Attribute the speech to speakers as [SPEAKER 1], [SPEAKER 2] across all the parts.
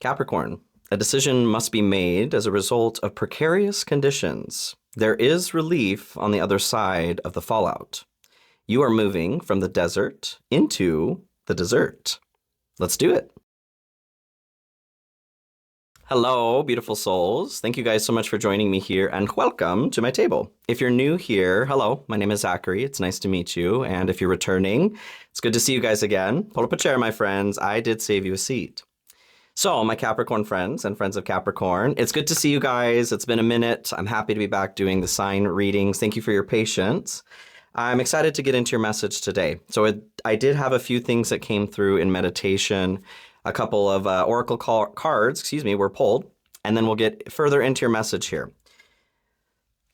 [SPEAKER 1] Capricorn, a decision must be made as a result of precarious conditions. There is relief on the other side of the fallout. You are moving from the desert into the dessert. Let's do it. Hello, beautiful souls. Thank you guys so much for joining me here and welcome to my table. If you're new here, hello, my name is Zachary. It's nice to meet you. And if you're returning, it's good to see you guys again. Pull up a chair, my friends. I did save you a seat. So, my Capricorn friends and friends of Capricorn, it's good to see you guys. It's been a minute. I'm happy to be back doing the sign readings. Thank you for your patience. I'm excited to get into your message today. So, I did have a few things that came through in meditation. A couple of oracle cards, were pulled, and then we'll get further into your message here.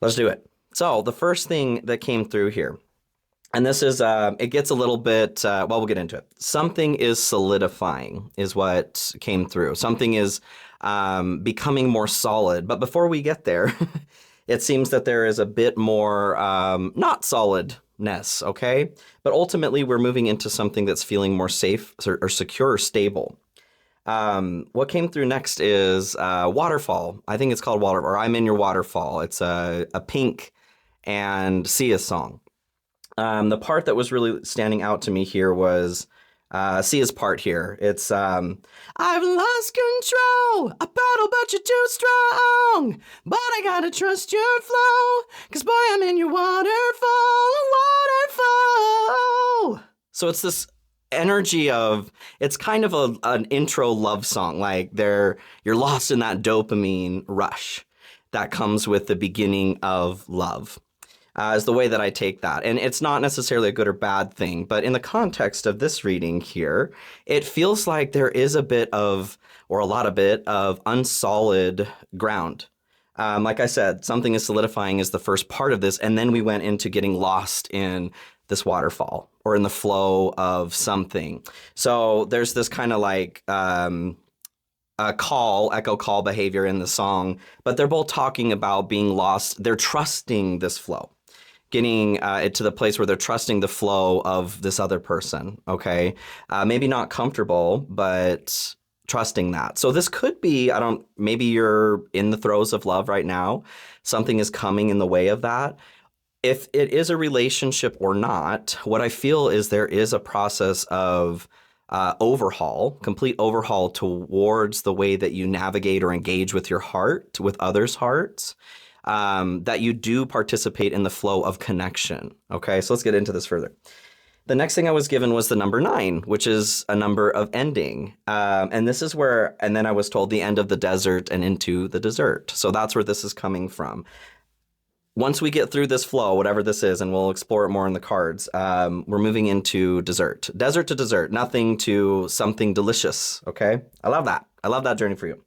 [SPEAKER 1] Let's do it. So, the first thing that came through here, and this is, it gets a little bit, we'll get into it. Something is solidifying is what came through. Something is becoming more solid. But before we get there, it seems that there is a bit more not solidness, okay? But ultimately, we're moving into something that's feeling more safe or secure or stable. What came through next is waterfall. I think it's called waterfall, or I'm in your waterfall. It's a Pink and Sia song. The part that was really standing out to me here was Sia's part here. It's, I've lost control, I battle but you're too strong, but I gotta trust your flow, cause boy, I'm in your waterfall, waterfall. So it's this energy of, it's kind of an intro love song, like you're lost in that dopamine rush that comes with the beginning of love. Is the way that I take that. And it's not necessarily a good or bad thing, but in the context of this reading here, it feels like there is a bit of, or a lot of bit of unsolid ground. Like I said, something is solidifying is the first part of this, and then we went into getting lost in this waterfall or in the flow of something. So there's this kind of like echo call behavior in the song, but they're both talking about being lost. They're trusting this flow. Getting it to the place where they're trusting the flow of this other person, okay? Maybe not comfortable, but trusting that. So this could be, maybe you're in the throes of love right now. Something is coming in the way of that. If it is a relationship or not, what I feel is there is a process of complete overhaul towards the way that you navigate or engage with your heart, with others' hearts. That you do participate in the flow of connection. Okay, so let's get into this further. The next thing I was given was the number 9, which is a number of ending. And this is where, and then I was told the end of the desert and into the dessert. So that's where this is coming from. Once we get through this flow, whatever this is, and we'll explore it more in the cards, we're moving into dessert. Desert to dessert, nothing to something delicious, okay? I love that. I love that journey for you.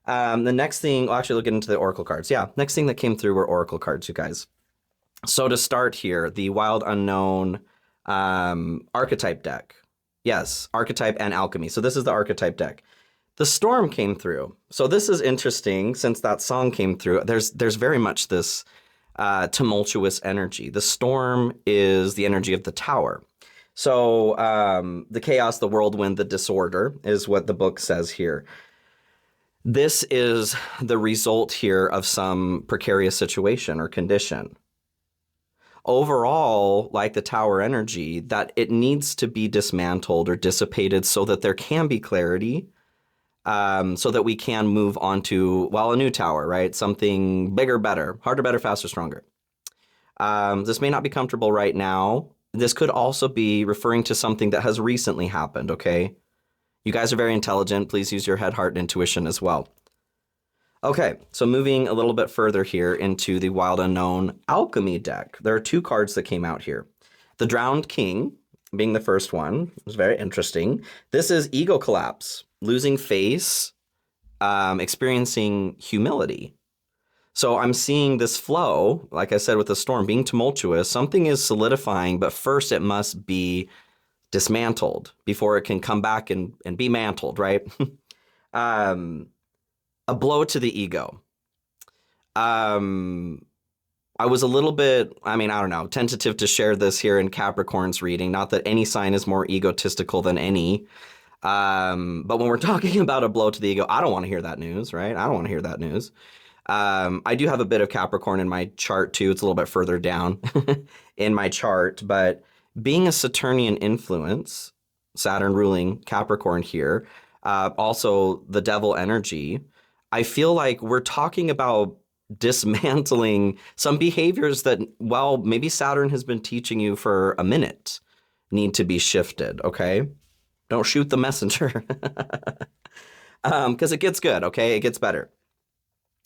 [SPEAKER 1] The next thing, actually, we'll get into the oracle cards. Yeah, next thing that came through were oracle cards, you guys. So to start here, the Wild Unknown archetype deck. Yes, archetype and alchemy. So this is the archetype deck. The storm came through. So this is interesting since that song came through. There's very much this tumultuous energy. The storm is the energy of the tower. So the chaos, the whirlwind, the disorder is what the book says here. This is the result here of some precarious situation or condition. Overall, like the tower energy, that it needs to be dismantled or dissipated so that there can be clarity, so that we can move on to, a new tower, right? Something bigger, better, harder, better, faster, stronger. This may not be comfortable right now. This could also be referring to something that has recently happened, okay? You guys are very intelligent. Please use your head, heart, and intuition as well. Okay, so moving a little bit further here into the Wild Unknown Alchemy deck. There are 2 cards that came out here. The Drowned King being the first one. It was very interesting. This is ego collapse, losing face, experiencing humility. So I'm seeing this flow, like I said, with the storm being tumultuous. Something is solidifying, but first it must be dismantled before it can come back and be mantled, right? A blow to the ego. I was a little bit, tentative to share this here in Capricorn's reading. Not that any sign is more egotistical than any. But when we're talking about a blow to the ego, I don't want to hear that news, right? I don't want to hear that news. I do have a bit of Capricorn in my chart too. It's a little bit further down in my chart, but being a Saturnian influence, Saturn ruling Capricorn here, also the devil energy, I feel like we're talking about dismantling some behaviors that, well, maybe Saturn has been teaching you for a minute need to be shifted, okay? Don't shoot the messenger. Because it gets good, okay? It gets better.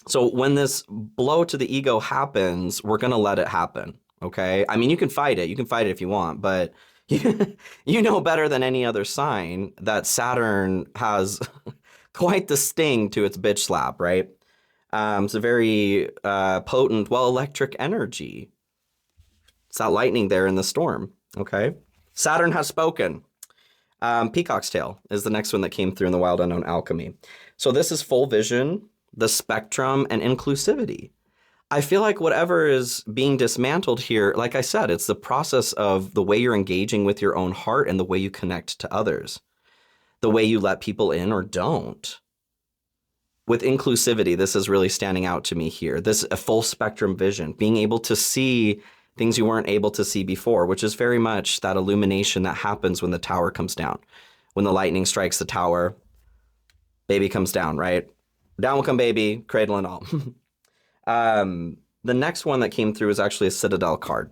[SPEAKER 1] So when this blow to the ego happens, we're going to let it happen, okay? I mean, you can fight it. You can fight it if you want, but you know better than any other sign that Saturn has quite the sting to its bitch slap, right? It's a very potent, well, electric energy. It's that lightning there in the storm, okay? Saturn has spoken. Peacock's Tail is the next one that came through in the Wild Unknown Alchemy. So this is full vision, the spectrum, and inclusivity. I feel like whatever is being dismantled here, like I said, it's the process of the way you're engaging with your own heart and the way you connect to others, the way you let people in or don't. With inclusivity, this is really standing out to me here. This a full spectrum vision, being able to see things you weren't able to see before, which is very much that illumination that happens when the tower comes down. When the lightning strikes the tower, baby comes down, right? Down will come baby, cradle and all. The next one that came through is actually a Citadel card.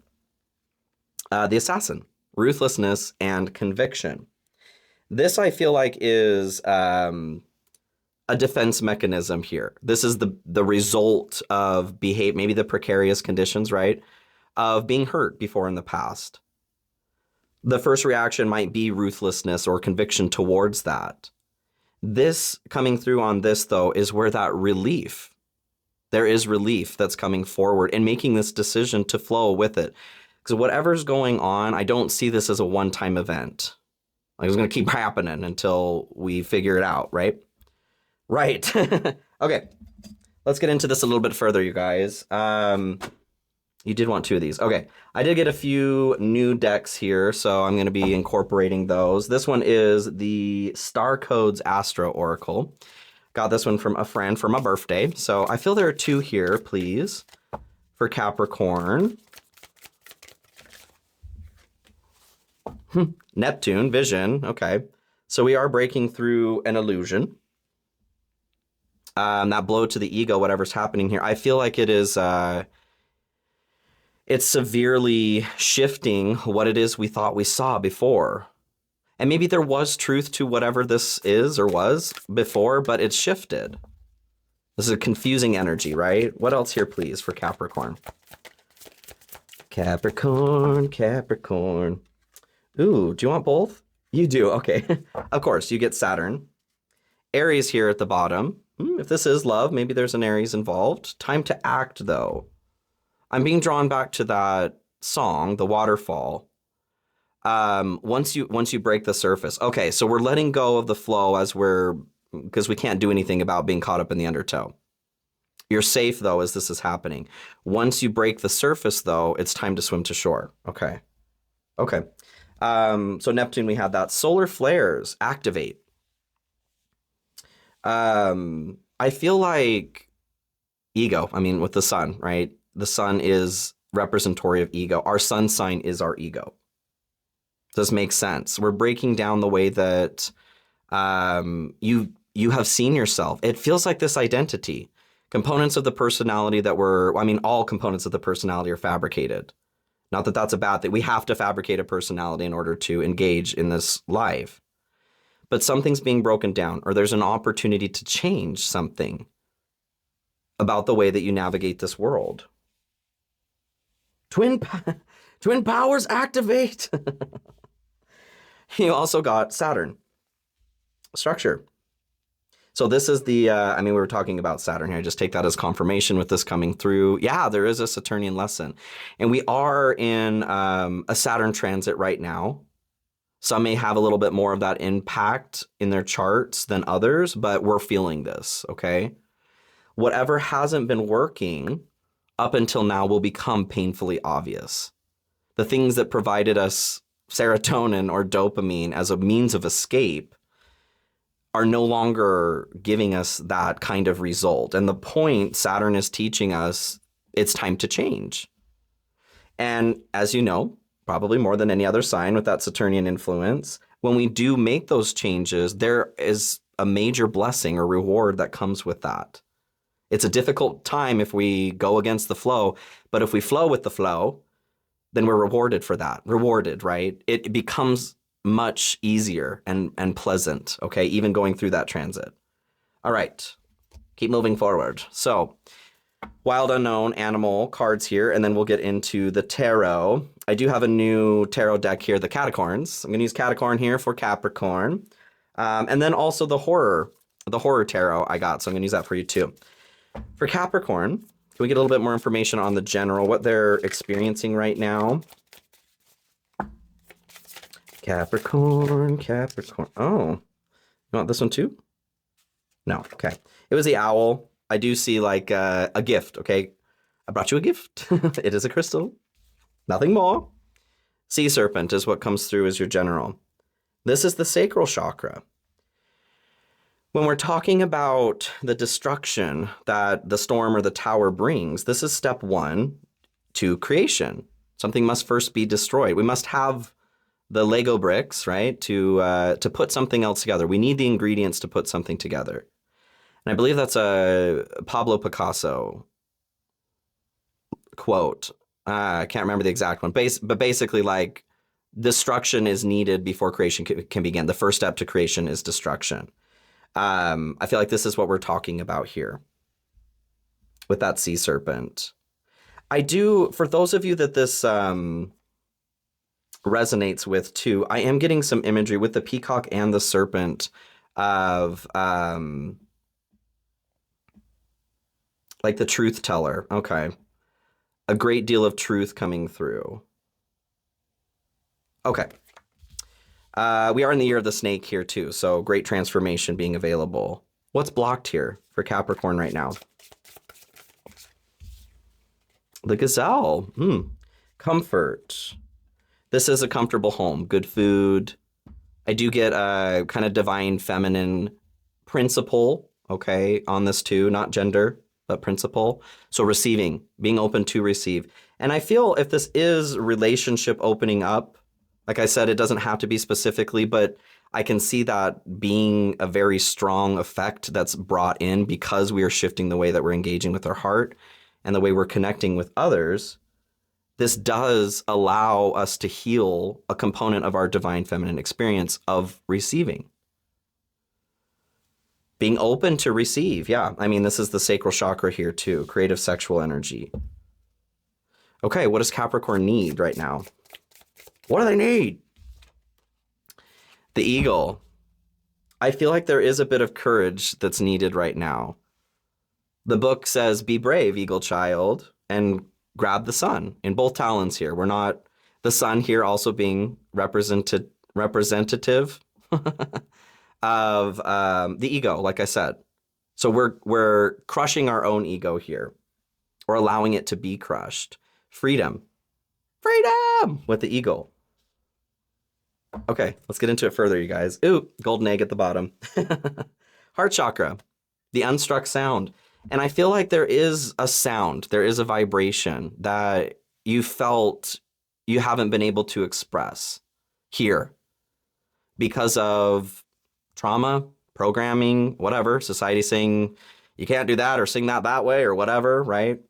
[SPEAKER 1] The Assassin, ruthlessness and conviction. This I feel like is a defense mechanism here. This is the result of maybe the precarious conditions, right? Of being hurt before in the past. The first reaction might be ruthlessness or conviction towards that. This coming through on this, though, is where that relief, there is relief that's coming forward and making this decision to flow with it. Because whatever's going on, I don't see this as a one-time event. Like it's going to keep happening until we figure it out, right? Right. Okay. Let's get into this a little bit further, you guys. You did want two of these. Okay. I did get a few new decks here, so I'm going to be incorporating those. This one is the Star Codes Astro Oracle. Got this one from a friend for my birthday. So I feel there are two here, please, for Capricorn. Neptune, vision. Okay. So we are breaking through an illusion. That blow to the ego, whatever's happening here. I feel like it is... it's severely shifting what it is we thought we saw before. And maybe there was truth to whatever this is or was before, but it's shifted. This is a confusing energy, right? What else here, please, for Capricorn? Capricorn, Capricorn. Ooh, do you want both? You do, okay. Of course, you get Saturn. Aries here at the bottom. If this is love, maybe there's an Aries involved. Time to act, though. I'm being drawn back to that song, The Waterfall. Once you break the surface. Okay, so we're letting go of the flow because we can't do anything about being caught up in the undertow. You're safe, though, as this is happening. Once you break the surface, though, it's time to swim to shore. Okay. Okay. So Neptune, we had that. Solar flares, activate. I feel like ego, with the sun, right? The sun is representatory of ego. Our sun sign is our ego. Does make sense. We're breaking down the way that you have seen yourself. It feels like this identity. Components of the personality that all components of the personality are fabricated. Not that that's a bad thing. We have to fabricate a personality in order to engage in this life. But something's being broken down, or there's an opportunity to change something about the way that you navigate this world. Twin powers activate. You also got Saturn. Structure. So this is the, we were talking about Saturn here. Just take that as confirmation with this coming through. Yeah, there is a Saturnian lesson. And we are in a Saturn transit right now. Some may have a little bit more of that impact in their charts than others, but we're feeling this, okay? Whatever hasn't been working up until now will become painfully obvious. The things that provided us serotonin or dopamine as a means of escape are no longer giving us that kind of result. And the point Saturn is teaching us, it's time to change. And as you know, probably more than any other sign with that Saturnian influence, when we do make those changes, there is a major blessing or reward that comes with that. It's a difficult time if we go against the flow, but if we flow with the flow, then we're rewarded for that. Rewarded, right? It becomes much easier and pleasant, okay? Even going through that transit. All right, keep moving forward. So, wild unknown animal cards here, and then we'll get into the tarot. I do have a new tarot deck here, the Catacorns. I'm gonna use Catacorn here for Capricorn. And then also the horror tarot I got, so I'm gonna use that for you too. For Capricorn, can we get a little bit more information on the general, what they're experiencing right now? Capricorn. Oh, you want this one too? No, okay. It was the owl. I do see like a gift, okay? I brought you a gift. It is a crystal, nothing more. Sea serpent is what comes through as your general. This is the sacral chakra. When we're talking about the destruction that the storm or the tower brings, this is step one to creation. Something must first be destroyed. We must have the Lego bricks, right, to put something else together. We need the ingredients to put something together. And I believe that's a Pablo Picasso quote. I can't remember the exact one, but basically like destruction is needed before creation can begin. The first step to creation is destruction. I feel like this is what we're talking about here with that sea serpent. I do, for those of you that this resonates with too, I am getting some imagery with the peacock and the serpent of like the truth teller. Okay. A great deal of truth coming through. Okay. We are in the year of the snake here too, so great transformation being available. What's blocked here for Capricorn right now? The gazelle. Comfort. This is a comfortable home, good food. I do get a kind of divine feminine principle, okay, on this too, not gender, but principle. So receiving, being open to receive. And I feel if this is relationship opening up, like I said, it doesn't have to be specifically, but I can see that being a very strong effect that's brought in because we are shifting the way that we're engaging with our heart and the way we're connecting with others. This does allow us to heal a component of our divine feminine experience of receiving. Being open to receive. Yeah, I mean, this is the sacral chakra here too, creative sexual energy. Okay, what does Capricorn need right now? What do they need? The eagle. I feel like there is a bit of courage that's needed right now. The book says, be brave, eagle child, and grab the sun in both talons here. We're not, the sun here also being representative of the ego, like I said. So we're crushing our own ego here, or allowing it to be crushed. Freedom with the eagle. Okay, let's get into it further, you guys. Ooh, golden egg at the bottom. Heart chakra, the unstruck sound. And I feel like there is a sound, there is a vibration that you felt you haven't been able to express here because of trauma, programming, whatever, society saying you can't do that or sing that way or whatever, right?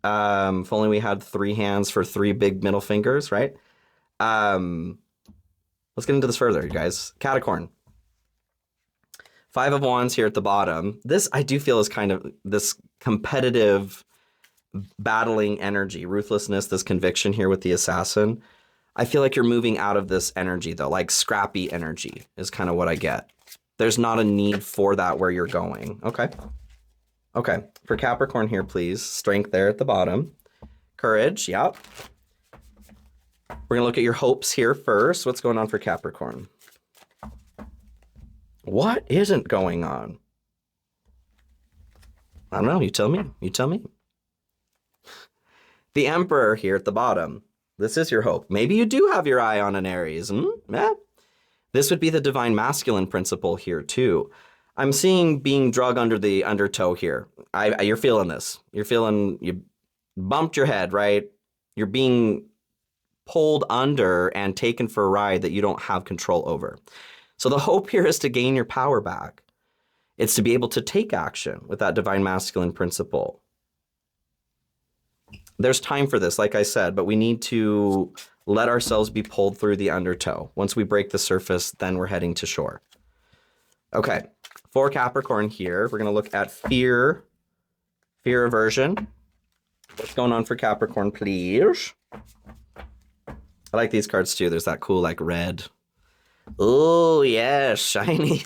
[SPEAKER 1] If only we had 3 hands for 3 big middle fingers, right? Let's get into this further, you guys. Capricorn. 5 of Wands here at the bottom. This I do feel is kind of this competitive battling energy, ruthlessness, this conviction here with the assassin. I feel like you're moving out of this energy though, like scrappy energy is kind of what I get. There's not a need for that where you're going. Okay. Okay. For Capricorn here, please. Strength there at the bottom. Courage. Yep. We're going to look at your hopes here first. What's going on for Capricorn? What isn't going on? I don't know. You tell me. You tell me. The Emperor here at the bottom. This is your hope. Maybe you do have your eye on an Aries. Yeah. This would be the divine masculine principle here too. I'm seeing being drug under the undertow here. You're feeling this. You're feeling, you bumped your head, right? You're being pulled under and taken for a ride that you don't have control over. So the hope here is to gain your power back. It's to be able to take action with that divine masculine principle. There's time for this, like I said, but we need to let ourselves be pulled through the undertow. Once we break the surface, then we're heading to shore. Okay, for Capricorn here, we're going to look at fear aversion. What's going on for Capricorn, please? I like these cards too. There's that cool like red. Oh, yes, shiny.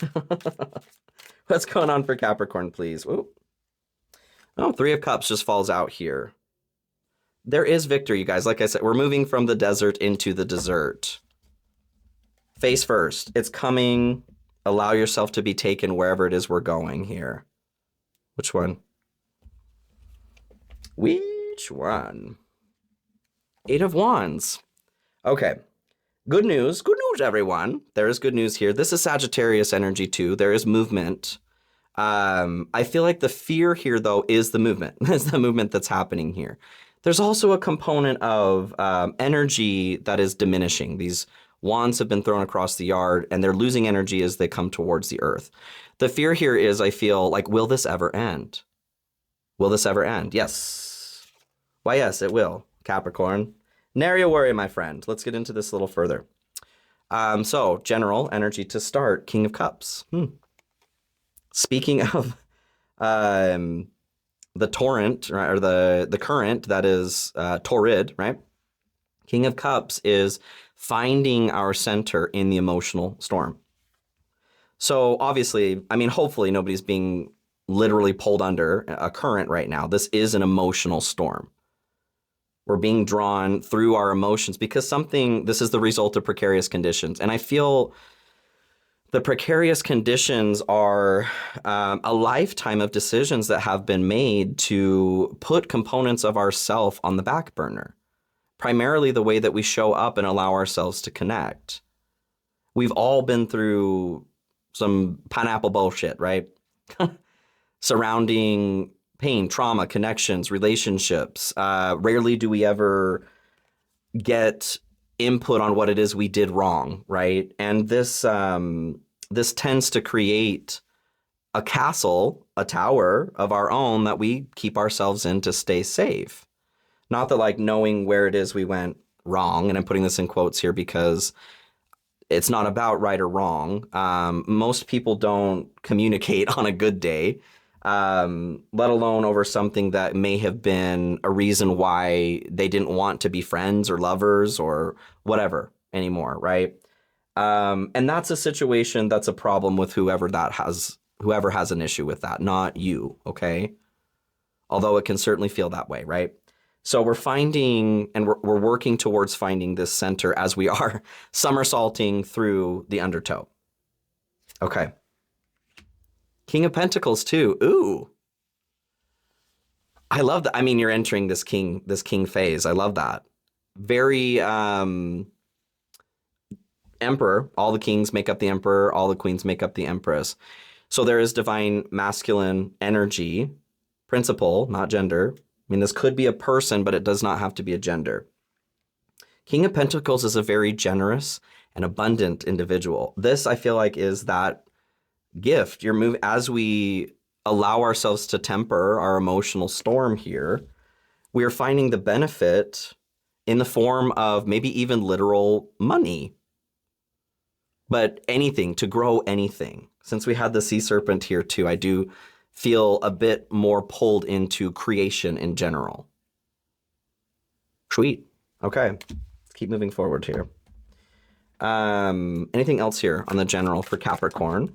[SPEAKER 1] What's going on for Capricorn, please? Ooh. Oh, Three of Cups just falls out here. There is victory, you guys. Like I said, we're moving from the desert into the dessert. Face first. It's coming. Allow yourself to be taken wherever it is we're going here. Which one? Which one? Eight of Wands. Okay. Good news, everyone. There is good news here. This is Sagittarius energy too. There is movement. I feel like the fear here, though, is the movement. It's the movement that's happening here. There's also a component of energy that is diminishing. These wands have been thrown across the yard, and they're losing energy as they come towards the earth. The fear here is, I feel like, will this ever end? Will this ever end? Yes. Why, yes, it will, Capricorn. Nary a worry, my friend. Let's get into this a little further. So, general energy to start, King of Cups. Speaking of the torrent, right, or the current that is torrid, right? King of Cups is finding our center in the emotional storm. So obviously, I mean, hopefully nobody's being literally pulled under a current right now. This is an emotional storm. We're being drawn through our emotions because this is the result of precarious conditions. And I feel the precarious conditions are a lifetime of decisions that have been made to put components of ourself on the back burner. Primarily the way that we show up and allow ourselves to connect. We've all been through some pineapple bullshit, right? Surrounding pain, trauma, connections, relationships. Rarely do we ever get input on what it is we did wrong, right? And this tends to create a castle, a tower of our own that we keep ourselves in to stay safe. Not that like knowing where it is we went wrong, and I'm putting this in quotes here because it's not about right or wrong. Most people don't communicate on a good day, let alone over something that may have been a reason why they didn't want to be friends or lovers or whatever anymore, right? And that's a situation that's a problem with whoever has an issue with that, not you, okay? Although it can certainly feel that way, right? So we're finding, and we're working towards finding this center as we are somersaulting through the undertow. Okay. King of Pentacles too. Ooh. I love that. I mean, you're entering this king phase. I love that. Very emperor. All the kings make up the emperor. All the queens make up the empress. So there is divine masculine energy, principle, not gender. I mean, this could be a person, but it does not have to be a gender. King of Pentacles is a very generous and abundant individual. This, I feel like, is that gift. As we allow ourselves to temper our emotional storm here, we are finding the benefit in the form of maybe even literal money. But anything, to grow anything. Since we had the sea serpent here too, I do feel a bit more pulled into creation in general. Sweet. Okay. Let's keep moving forward here. Anything else here on the general for Capricorn?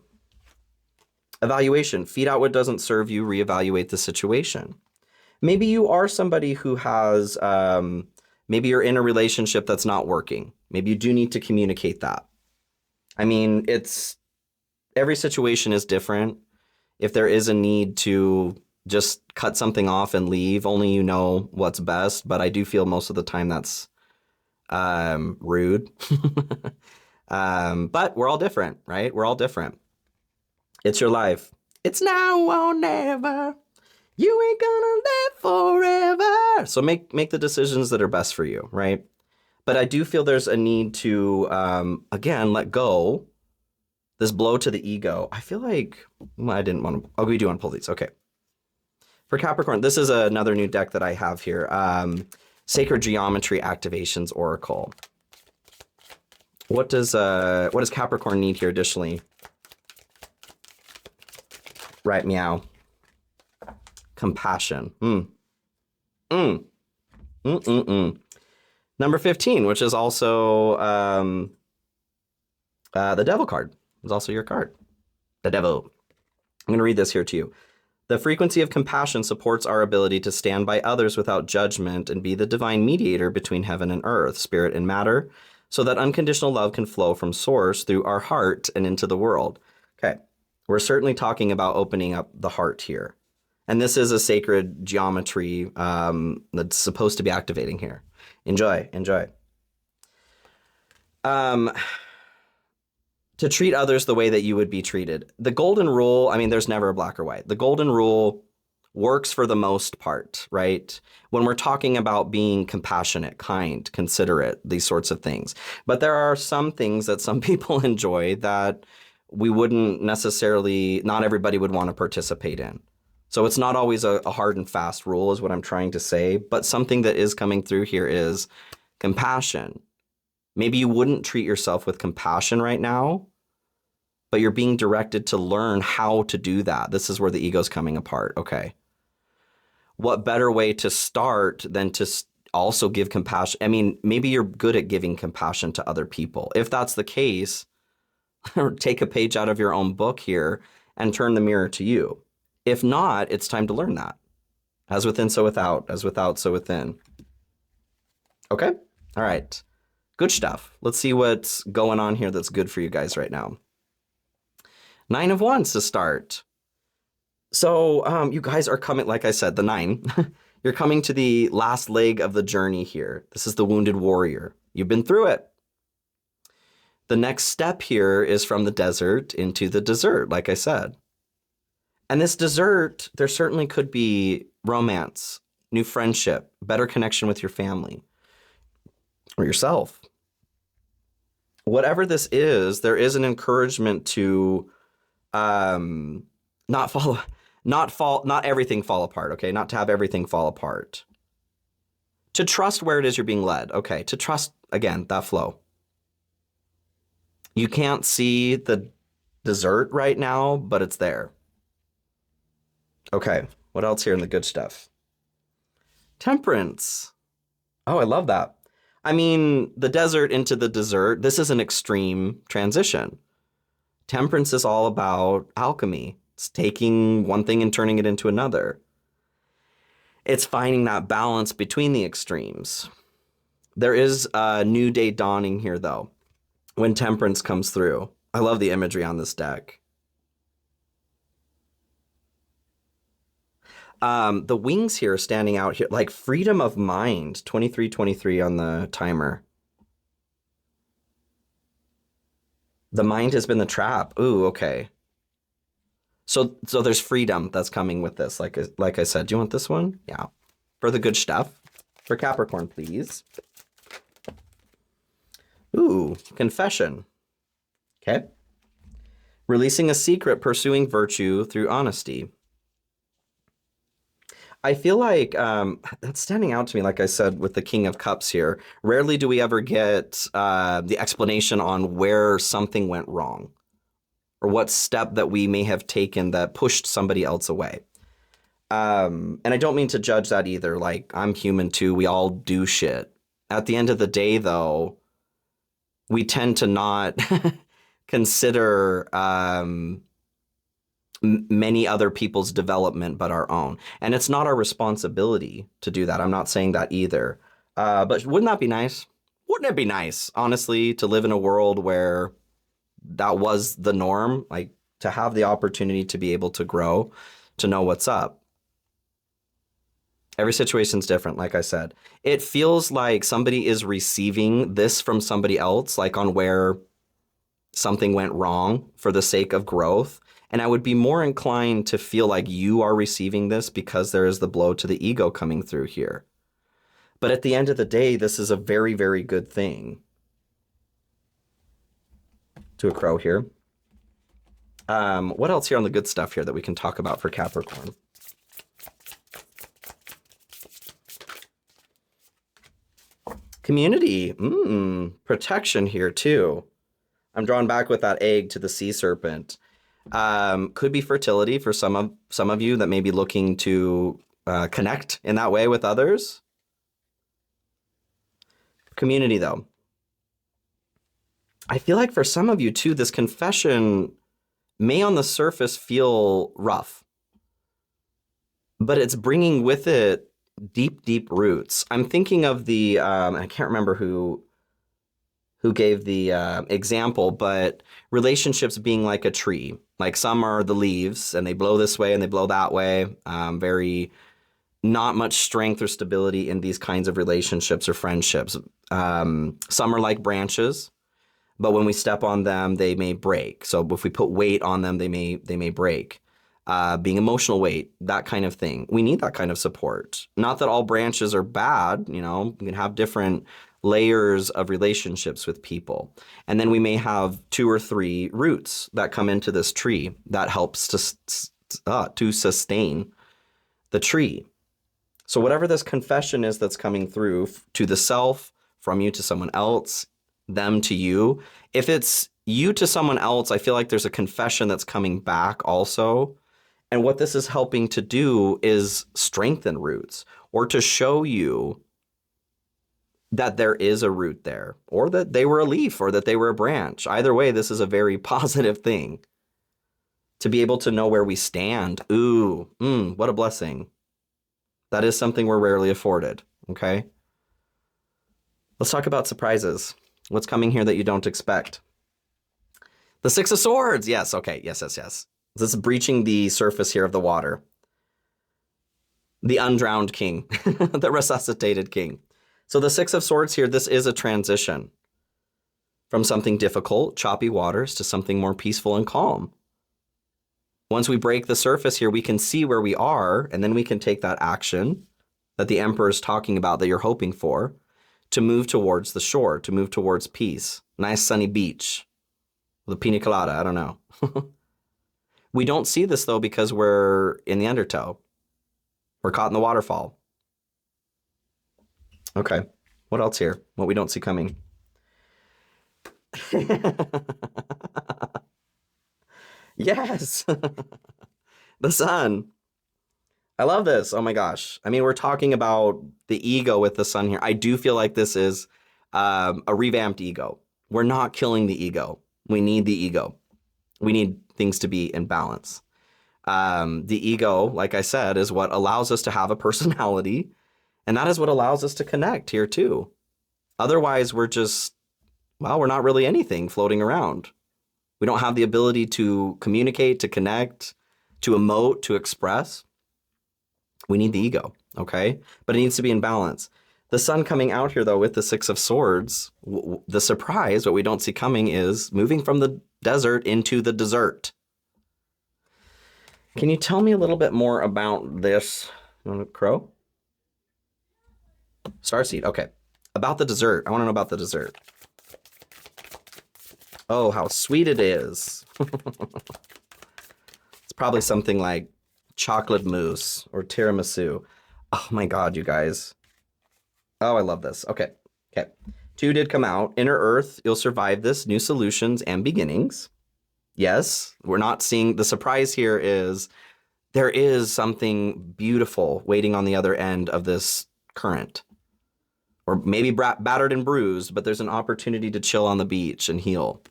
[SPEAKER 1] Evaluation. Feed out what doesn't serve you. Reevaluate the situation. Maybe you are somebody who has, maybe you're in a relationship that's not working. Maybe you do need to communicate that. I mean, every situation is different. If there is a need to just cut something off and leave, only you know what's best. But I do feel most of the time that's rude. But we're all different, right? We're all different. It's your life. It's now or never. You ain't gonna live forever. So make the decisions that are best for you, right? But I do feel there's a need to, again, let go. This blow to the ego. I feel like I didn't want to. Oh, we do want to pull these. Okay. For Capricorn, this is another new deck that I have here. Sacred Geometry Activations Oracle. What does Capricorn need here additionally? Right, meow. Compassion. Number 15, which is also the Devil card. It's also your card. The Devil. I'm going to read this here to you. The frequency of compassion supports our ability to stand by others without judgment and be the divine mediator between heaven and earth, spirit and matter, so that unconditional love can flow from source through our heart and into the world. Okay, we're certainly talking about opening up the heart here. And this is a sacred geometry that's supposed to be activating here. Enjoy, enjoy. To treat others the way that you would be treated. The golden rule, I mean, there's never a black or white. The golden rule works for the most part, right? When we're talking about being compassionate, kind, considerate, these sorts of things. But there are some things that some people enjoy that we wouldn't necessarily, not everybody would want to participate in. So it's not always a hard and fast rule is what I'm trying to say, but something that is coming through here is compassion. Maybe you wouldn't treat yourself with compassion right now, but you're being directed to learn how to do that. This is where the ego's coming apart. Okay. What better way to start than to also give compassion? I mean, maybe you're good at giving compassion to other people. If that's the case, take a page out of your own book here and turn the mirror to you. If not, it's time to learn that. As within, so without. As without, so within. Okay? All right. Good stuff. Let's see what's going on here that's good for you guys right now. 9 of Wands to start. So you guys are coming, like I said, the 9. You're coming to the last leg of the journey here. This is the wounded warrior. You've been through it. The next step here is from the desert into the dessert, like I said. And this dessert, there certainly could be romance, new friendship, better connection with your family or yourself. Whatever this is, there is an encouragement to not everything fall apart, okay? Not to have everything fall apart. To trust where it is you're being led, okay? To trust, again, that flow. You can't see the dessert right now, but it's there. Okay, what else here in the good stuff? Temperance. Oh, I love that. I mean, the desert into the dessert, this is an extreme transition. Temperance is all about alchemy. It's taking one thing and turning it into another. It's finding that balance between the extremes. There is a new day dawning here, though, when temperance comes through. I love the imagery on this deck. The wings here are standing out here, like freedom of mind, 2323 on the timer. The mind has been the trap. Ooh, okay. So there's freedom that's coming with this. Like I said, do you want this one? Yeah. For the good stuff. For Capricorn, please. Ooh, confession. Okay. Releasing a secret, pursuing virtue through honesty. I feel like that's standing out to me, like I said, with the King of Cups here. Rarely do we ever get the explanation on where something went wrong or what step that we may have taken that pushed somebody else away. And I don't mean to judge that either. Like, I'm human too. We all do shit. At the end of the day, though, we tend to not consider many other people's development but our own. And it's not our responsibility to do that. I'm not saying that either. But wouldn't that be nice? Wouldn't it be nice, honestly, to live in a world where that was the norm? Like, to have the opportunity to be able to grow, to know what's up. Every situation's different, like I said. It feels like somebody is receiving this from somebody else, like on where something went wrong for the sake of growth. And I would be more inclined to feel like you are receiving this because there is the blow to the ego coming through here. But at the end of the day, this is a very, very good thing. To a crow here. What else here on the good stuff here that we can talk about for Capricorn? Community, protection here too. I'm drawn back with that egg to the sea serpent. Could be fertility for some of you that may be looking to connect in that way with others. Community though. I feel like for some of you too, this confession may on the surface feel rough, but it's bringing with it deep, deep roots. I'm thinking of the, I can't remember who gave the example, but relationships being like a tree. Like some are the leaves and they blow this way and they blow that way. Very not much strength or stability in these kinds of relationships or friendships. Some are like branches, but when we step on them, they may break. So if we put weight on them, they may break. Being emotional weight, that kind of thing. We need that kind of support. Not that all branches are bad, you know, we can have different layers of relationships with people. And then we may have 2 or 3 roots that come into this tree that helps to sustain the tree. So whatever this confession is that's coming through to the self, from you to someone else, them to you, if it's you to someone else, I feel like there's a confession that's coming back also. And what this is helping to do is strengthen roots, or to show you that there is a root there, or that they were a leaf, or that they were a branch. Either way, this is a very positive thing. To be able to know where we stand. Ooh, what a blessing. That is something we're rarely afforded, okay? Let's talk about surprises. What's coming here that you don't expect? The 6 of Swords. Yes, okay, yes. This is breaching the surface here of the water. The undrowned king, the resuscitated king. So the 6 of Swords here, this is a transition from something difficult, choppy waters, to something more peaceful and calm. Once we break the surface here, we can see where we are, and then we can take that action that the Emperor is talking about, that you're hoping for, to move towards the shore, to move towards peace. Nice sunny beach with a pina colada, I don't know. We don't see this though because we're in the undertow. We're caught in the waterfall. Okay, what else here? What we don't see coming? Yes, the sun. I love this. Oh my gosh. I mean, we're talking about the ego with the sun here. I do feel like this is a revamped ego. We're not killing the ego. We need the ego. We need things to be in balance. The ego, like I said, is what allows us to have a personality. And that is what allows us to connect here too. Otherwise, we're just, well, we're not really anything floating around. We don't have the ability to communicate, to connect, to emote, to express. We need the ego, okay? But it needs to be in balance. The sun coming out here, though, with the 6 of Swords, the surprise, what we don't see coming, is moving from the desert into the dessert. Can you tell me a little bit more about this? You want a crow? Starseed, okay. About the dessert. I want to know about the dessert. Oh, how sweet it is. It's probably something like chocolate mousse or tiramisu. Oh my God, you guys. Oh, I love this. Okay. 2 did come out. Inner Earth, you'll survive this. New solutions and beginnings. Yes, we're not seeing, the surprise here is there is something beautiful waiting on the other end of this current. Or maybe battered and bruised, but there's an opportunity to chill on the beach and heal.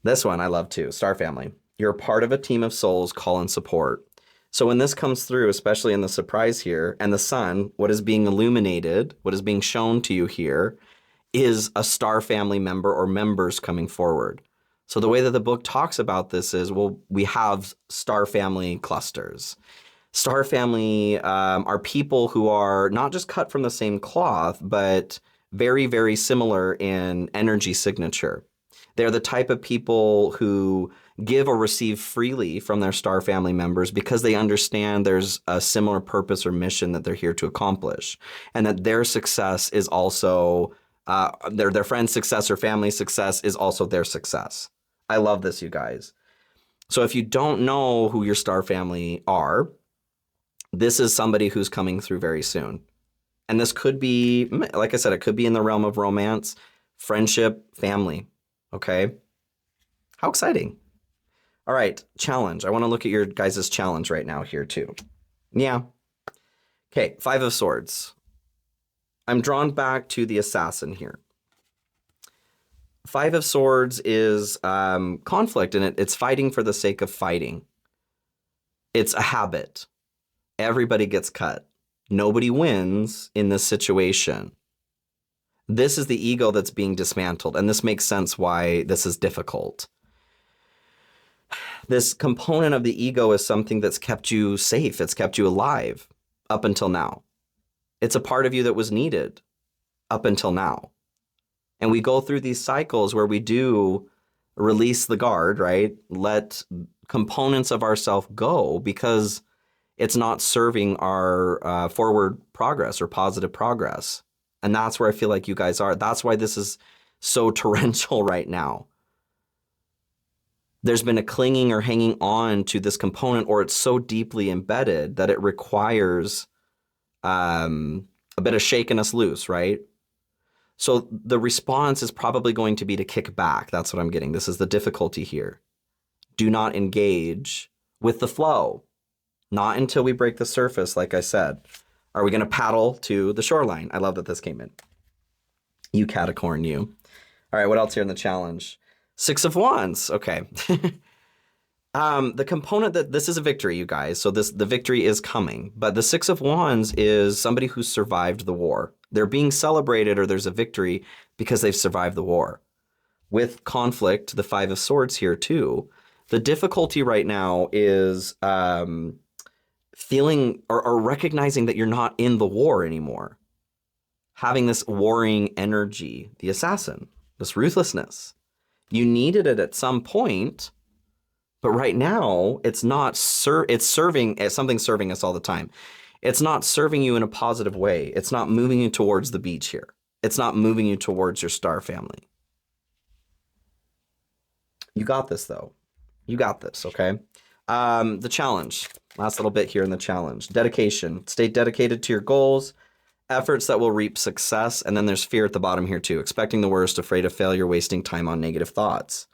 [SPEAKER 1] This one I love too, Star Family. You're a part of a team of souls, call and support. So when this comes through, especially in the surprise here, and the sun, what is being illuminated, what is being shown to you here, is a Star Family member or members coming forward. So the way that the book talks about this is, well, we have Star Family clusters. Star Family are people who are not just cut from the same cloth, but very, very similar in energy signature. They're the type of people who give or receive freely from their star family members because they understand there's a similar purpose or mission that they're here to accomplish, and that their success is also their friend's success or family success is also their success. I love this, you guys. So if you don't know who your star family are, this is somebody who's coming through very soon. And this could be, like I said, it could be in the realm of romance, friendship, family. Okay. How exciting. All right. Challenge. I want to look at your guys' challenge right now here too. Yeah. Okay. 5 of Swords. I'm drawn back to the Assassin here. 5 of Swords is conflict, and it's fighting for the sake of fighting. It's a habit. Everybody gets cut. Nobody wins in this situation. This is the ego that's being dismantled, and this makes sense why this is difficult. This component of the ego is something that's kept you safe. It's kept you alive up until now. It's a part of you that was needed up until now. And we go through these cycles where we do release the guard, right? Let components of ourself go because it's not serving our forward progress or positive progress. And that's where I feel like you guys are. That's why this is so torrential right now. There's been a clinging or hanging on to this component, or it's so deeply embedded that it requires a bit of shaking us loose, right? So the response is probably going to be to kick back. That's what I'm getting. This is the difficulty here. Do not engage with the flow. Not until we break the surface, like I said. Are we going to paddle to the shoreline? I love that this came in. You Capricorn, you. All right, what else here in the challenge? 6 of Wands. Okay. The component that this is a victory, you guys. So the victory is coming. But the 6 of Wands is somebody who survived the war. They're being celebrated, or there's a victory because they've survived the war. With conflict, the 5 of Swords here too. The difficulty right now is feeling or recognizing that you're not in the war anymore. Having this warring energy, the Assassin, this ruthlessness. You needed it at some point, but right now it's not. It's serving as something serving us all the time. It's not serving you in a positive way. It's not moving you towards the beach here. It's not moving you towards your star family. You got this though. You got this, okay? The challenge. Last little bit here in the challenge. Dedication. Stay dedicated to your goals. Efforts that will reap success. And then there's fear at the bottom here too. Expecting the worst, afraid of failure, wasting time on negative thoughts.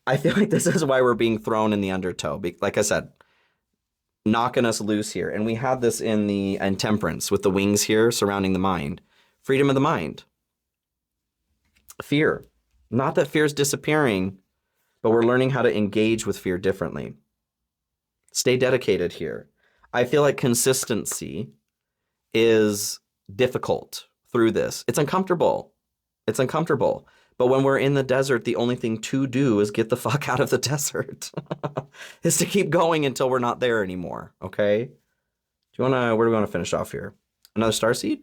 [SPEAKER 1] I feel like this is why we're being thrown in the undertow. Like I said, knocking us loose here. And we had this in Temperance with the wings here surrounding the mind. Freedom of the mind. Fear. Not that fear is disappearing, but we're learning how to engage with fear differently. Stay dedicated here. I feel like consistency is difficult through this. It's uncomfortable. It's uncomfortable. But when we're in the desert, the only thing to do is get the fuck out of the desert. Is to keep going until we're not there anymore. Okay? Where do we want to finish off here? Another starseed?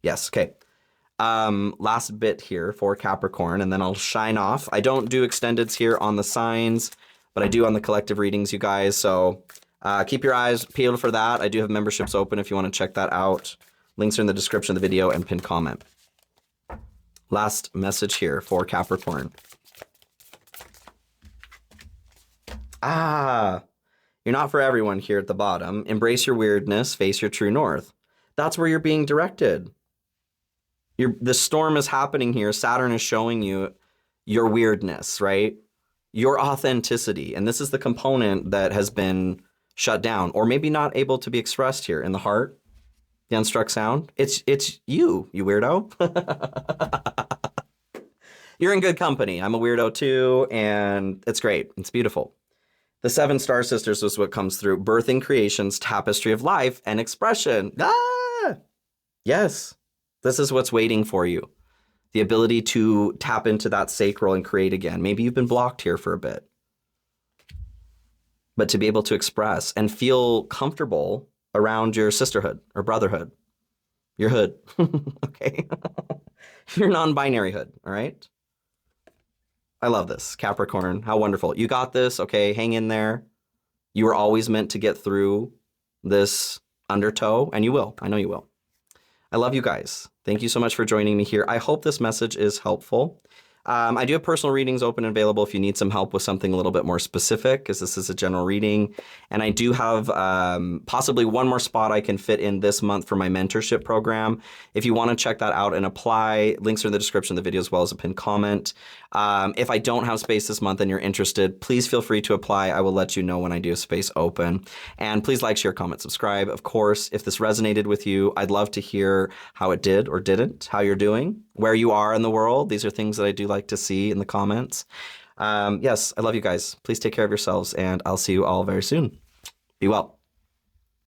[SPEAKER 1] Yes. Okay. Last bit here for Capricorn, and then I'll shine off. I don't do extendeds here on the signs, but I do on the collective readings, you guys. So keep your eyes peeled for that. I do have memberships open if you want to check that out. Links are in the description of the video and pinned comment. Last message here for Capricorn. You're not for everyone here at the bottom. Embrace your weirdness, face your true north. That's where you're being directed. The storm is happening here. Saturn is showing you your weirdness, right? Your authenticity. And this is the component that has been shut down or maybe not able to be expressed here in the heart, the unstruck sound. It's you weirdo. You're in good company. I'm a weirdo too, and it's great. It's beautiful. The 7 star sisters is what comes through. Birthing creations, tapestry of life, and expression. Yes. This is what's waiting for you. The ability to tap into that sacral and create again. Maybe you've been blocked here for a bit. But to be able to express and feel comfortable around your sisterhood or brotherhood, You're hood. Okay. You're non-binary hood. All right. I love this. Capricorn. How wonderful. You got this. Okay. Hang in there. You were always meant to get through this undertow, and you will. I know you will. I love you guys. Thank you so much for joining me here. I hope this message is helpful. I do have personal readings open and available if you need some help with something a little bit more specific, because this is a general reading. And I do have possibly one more spot I can fit in this month for my mentorship program. If you want to check that out and apply, links are in the description of the video as well as a pinned comment. If I don't have space this month and you're interested, please feel free to apply. I will let you know when I do have space open. And please like, share, comment, subscribe. Of course, if this resonated with you, I'd love to hear how it did or didn't, how you're doing, where you are in the world. These are things that I do like to see in the comments. Yes, I love you guys. Please take care of yourselves, and I'll see you all very soon. Be well.